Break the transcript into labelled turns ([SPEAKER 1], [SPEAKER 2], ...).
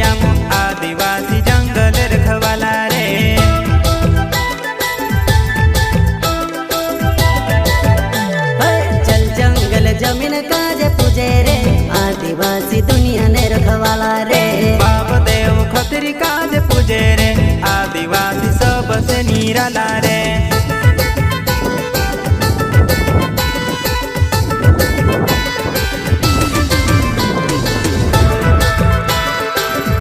[SPEAKER 1] आम आदिवासी जंगल रखवाला रे।
[SPEAKER 2] चल जंगल जमीन काज पूजे रे आदिवासी दुनिया ने रखवाला रे।
[SPEAKER 1] बाप देव खतरी काज पूजे रे आदिवासी सबसे निराला